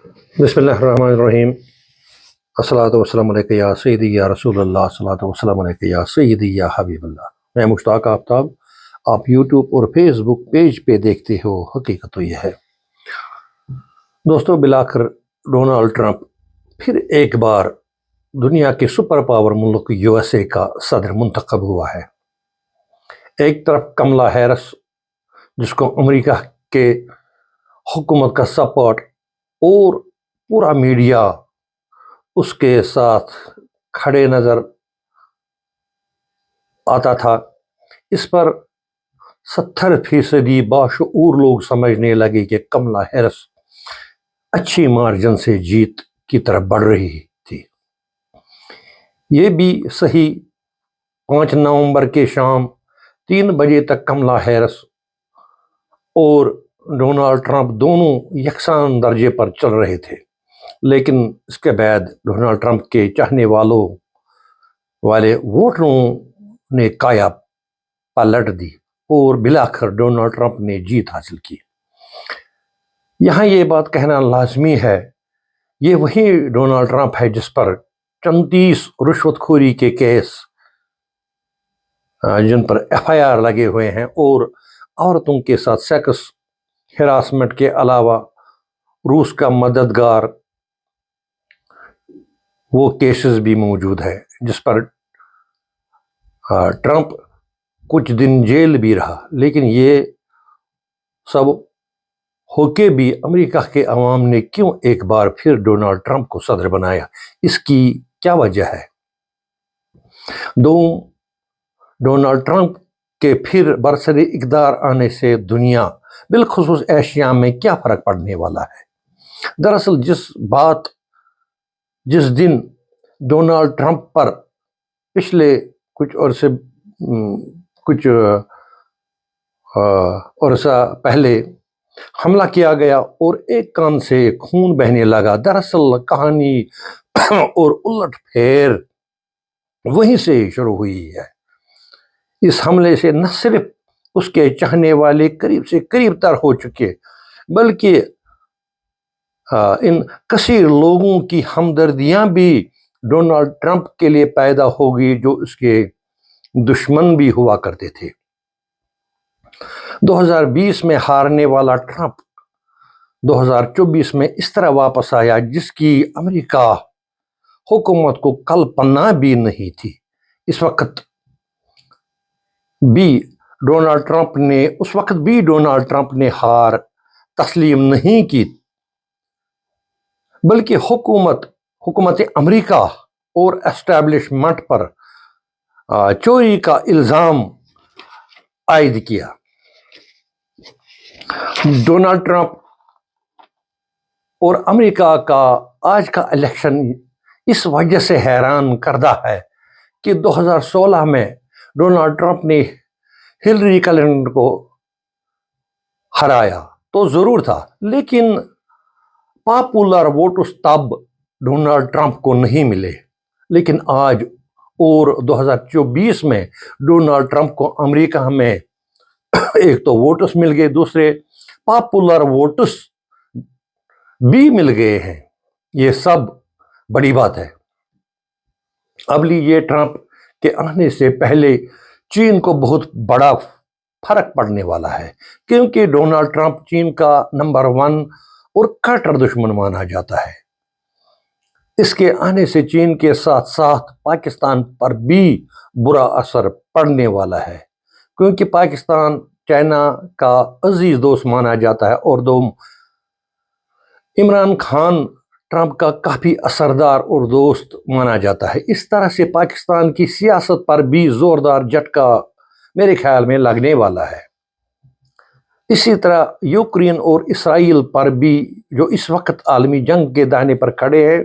بسم اللہ الرحمن الرحیم۔ الصلاۃ والسلام علیکہ یا سیدی یا رسول اللہ، الصلاۃ والسلام علیکہ یا سیدی یا حبیب اللہ۔ میں مشتاق آفتاب، آپ یوٹیوب اور فیس بک پیج پہ دیکھتے ہو حقیقت تو یہ ہے۔ دوستو، بالآخر ڈونالڈ ٹرمپ پھر ایک بار دنیا کے سپر پاور ملک یو ایس اے کا صدر منتخب ہوا ہے۔ ایک طرف کملا ہیرس، جس کو امریکہ کے حکومت کا سپورٹ اور پورا میڈیا اس کے ساتھ کھڑے نظر آتا تھا، اس پر 70% باشعور لوگ سمجھنے لگے کہ کملا ہیرس اچھی مارجن سے جیت کی طرف بڑھ رہی تھی۔ یہ بھی صحیح، 5 نومبر کے شام 3 بجے تک کملا ہیرس اور ڈونالڈ ٹرمپ دونوں یکساں درجے پر چل رہے تھے، لیکن اس کے بعد ڈونالڈ ٹرمپ کے چاہنے والے ووٹروں نے کایا پلٹ دی اور بالآخر ڈونالڈ ٹرمپ نے جیت حاصل کی۔ یہاں یہ بات کہنا لازمی ہے، یہ وہی ڈونالڈ ٹرمپ ہے جس پر 34 رشوت خوری کے کیس، جن پر FIR لگے ہوئے ہیں، اور عورتوں کے ساتھ سیکس ہراسمنٹ کے علاوہ روس کا مددگار وہ کیسز بھی موجود ہے، جس پر ٹرمپ کچھ دن جیل بھی رہا۔ لیکن یہ سب ہو کے بھی امریکہ کے عوام نے کیوں ایک بار پھر ڈونالڈ ٹرمپ کو صدر بنایا؟ اس کی کیا وجہ ہے؟ ڈونالڈ ٹرمپ کے پھر برسر اقتدار آنے سے دنیا بالخصوص ایشیا میں کیا فرق پڑنے والا ہے؟ دراصل جس دن ڈونالڈ ٹرمپ پر پچھلے کچھ عرصہ پہلے حملہ کیا گیا اور ایک کان سے خون بہنے لگا، دراصل کہانی اور الٹ پھیر وہیں سے شروع ہوئی ہے۔ اس حملے سے نہ صرف اس کے چاہنے والے قریب سے قریب تر ہو چکے، بلکہ ان کثیر لوگوں کی ہمدردیاں بھی ڈونالڈ ٹرمپ کے لیے پیدا ہوگی جو اس کے دشمن بھی ہوا کرتے تھے۔ 2020 میں ہارنے والا ٹرمپ 2024 میں اس طرح واپس آیا جس کی امریکہ حکومت کو کلپنا بھی نہیں تھی۔ اس وقت بھی ڈونالڈ ٹرمپ نے ہار تسلیم نہیں کی، بلکہ حکومت امریکہ اور اسٹیبلشمنٹ پر چوری کا الزام عائد کیا۔ ڈونالڈ ٹرمپ اور امریکہ کا آج کا الیکشن اس وجہ سے حیران کردہ ہے کہ 2016 میں ڈونالڈ ٹرمپ نے ہلری کلنٹن کو ہرایا تو ضرور تھا، لیکن پاپولر ووٹس تب ڈونالڈ ٹرمپ کو نہیں ملے۔ لیکن آج اور 2024 میں ڈونالڈ ٹرمپ کو امریکہ میں ایک تو ووٹس مل گئے، دوسرے پاپولر ووٹس بھی مل گئے ہیں۔ یہ سب بڑی بات ہے۔ اب لیجیے، ٹرمپ کے آنے سے پہلے چین کو بہت بڑا فرق پڑنے والا ہے، کیونکہ ڈونالڈ ٹرمپ چین کا نمبر 1 اور کٹر دشمن مانا جاتا ہے۔ اس کے آنے سے چین کے ساتھ ساتھ پاکستان پر بھی برا اثر پڑنے والا ہے، کیونکہ پاکستان چائنا کا عزیز دوست مانا جاتا ہے اور عمران خان ٹرمپ کا کافی اثردار اور دوست مانا جاتا ہے۔ اس طرح سے پاکستان کی سیاست پر بھی زوردار جھٹکا میرے خیال میں لگنے والا ہے۔ اسی طرح یوکرین اور اسرائیل پر بھی، جو اس وقت عالمی جنگ کے دہانے پر کھڑے ہیں،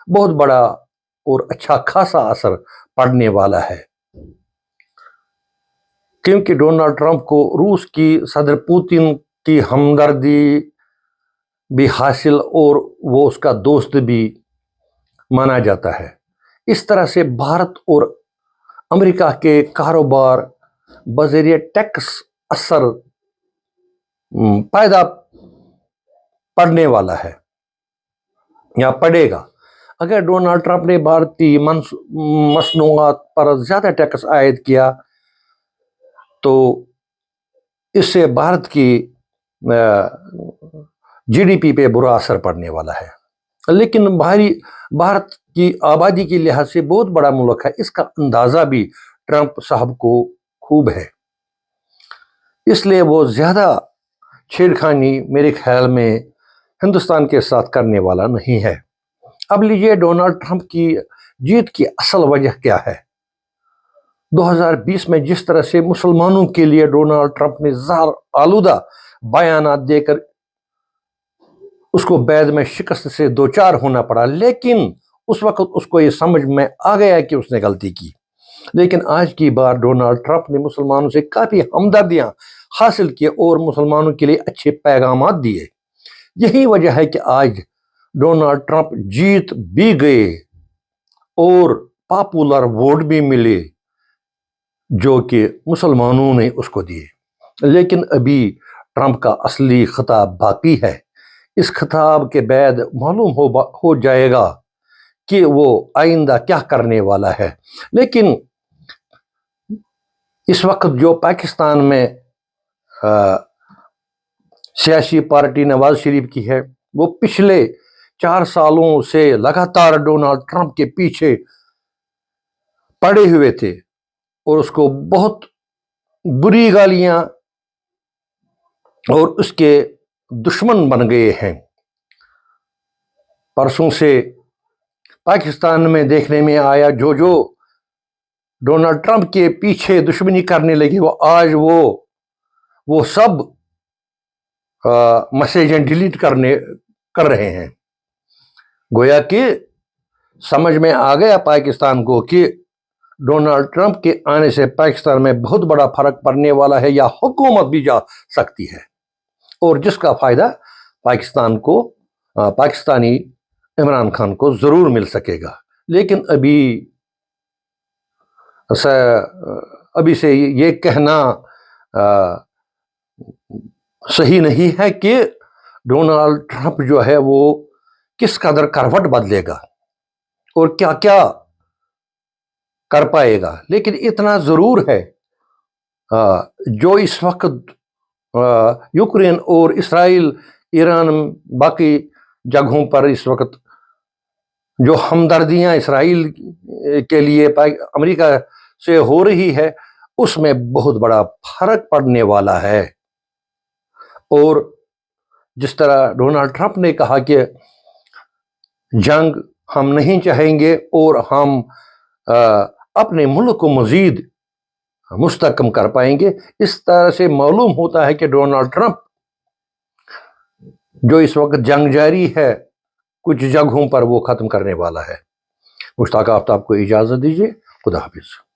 بہت بڑا اور اچھا خاصا اثر پڑنے والا ہے، کیونکہ ڈونالڈ ٹرمپ کو روس کی صدر پوتن کی ہمدردی بھی حاصل اور وہ اس کا دوست بھی مانا جاتا ہے۔ اس طرح سے بھارت اور امریکہ کے کاروبار بذریعہ ٹیکس اثر پیدا پڑنے والا ہے۔ یا پڑے گا۔ اگر ڈونلڈ ٹرمپ نے بھارتی مصنوعات پر زیادہ ٹیکس عائد کیا تو اس سے بھارت کی جی ڈی پی پہ برا اثر پڑنے والا ہے۔ لیکن بھارت کی آبادی کے لحاظ سے بہت بڑا ملک ہے، اس کا اندازہ بھی ٹرمپ صاحب کو خوب ہے، اس لیے وہ زیادہ چھیڑخانی میرے خیال میں ہندوستان کے ساتھ کرنے والا نہیں ہے۔ اب لیجیے ڈونلڈ ٹرمپ کی جیت کی اصل وجہ کیا ہے۔ 2020 میں جس طرح سے مسلمانوں کے لیے ڈونلڈ ٹرمپ نے زہر آلودہ بیانات دے کر اس کو بعد میں شکست سے دوچار ہونا پڑا، لیکن اس وقت اس کو یہ سمجھ میں آ گیا کہ اس نے غلطی کی۔ لیکن آج کی بار ڈونلڈ ٹرمپ نے مسلمانوں سے کافی ہمدردیاں حاصل کی اور مسلمانوں کے لیے اچھے پیغامات دیے۔ یہی وجہ ہے کہ آج ڈونلڈ ٹرمپ جیت بھی گئے اور پاپولر ووٹ بھی ملے جو کہ مسلمانوں نے اس کو دیے۔ لیکن ابھی ٹرمپ کا اصلی خطاب باقی ہے۔ اس خطاب کے بعد معلوم ہو جائے گا کہ وہ آئندہ کیا کرنے والا ہے۔ لیکن اس وقت جو پاکستان میں سیاسی پارٹی نواز شریف کی ہے، وہ پچھلے 4 سالوں سے لگاتار ڈونلڈ ٹرمپ کے پیچھے پڑے ہوئے تھے اور اس کو بہت بری گالیاں اور اس کے دشمن بن گئے ہیں۔ پرسوں سے پاکستان میں دیکھنے میں آیا جو ڈونلڈ ٹرمپ کے پیچھے دشمنی کرنے لگے، وہ آج وہ سب میسیجیں ڈیلیٹ کر رہے ہیں۔ گویا کہ سمجھ میں آ گیا پاکستان کو کہ ڈونلڈ ٹرمپ کے آنے سے پاکستان میں بہت بڑا فرق پڑنے والا ہے، یا حکومت بھی جا سکتی ہے، اور جس کا فائدہ پاکستانی عمران خان کو ضرور مل سکے گا۔ لیکن ابھی سے یہ کہنا صحیح نہیں ہے کہ ڈونلڈ ٹرمپ جو ہے وہ کس قدر کروٹ بدلے گا اور کیا کیا کر پائے گا۔ لیکن اتنا ضرور ہے جو اس وقت یوکرین اور اسرائیل، ایران، باقی جگہوں پر اس وقت جو ہمدردیاں اسرائیل کے لیے امریکہ سے ہو رہی ہے، اس میں بہت بڑا فرق پڑنے والا ہے۔ اور جس طرح ڈونلڈ ٹرمپ نے کہا کہ جنگ ہم نہیں چاہیں گے اور ہم اپنے ملک کو مزید مستحکم کر پائیں گے، اس طرح سے معلوم ہوتا ہے کہ ڈونلڈ ٹرمپ جو اس وقت جنگ جاری ہے کچھ جگہوں پر وہ ختم کرنے والا ہے۔ مشتاق آفتاب کو اجازت دیجیے، خدا حافظ۔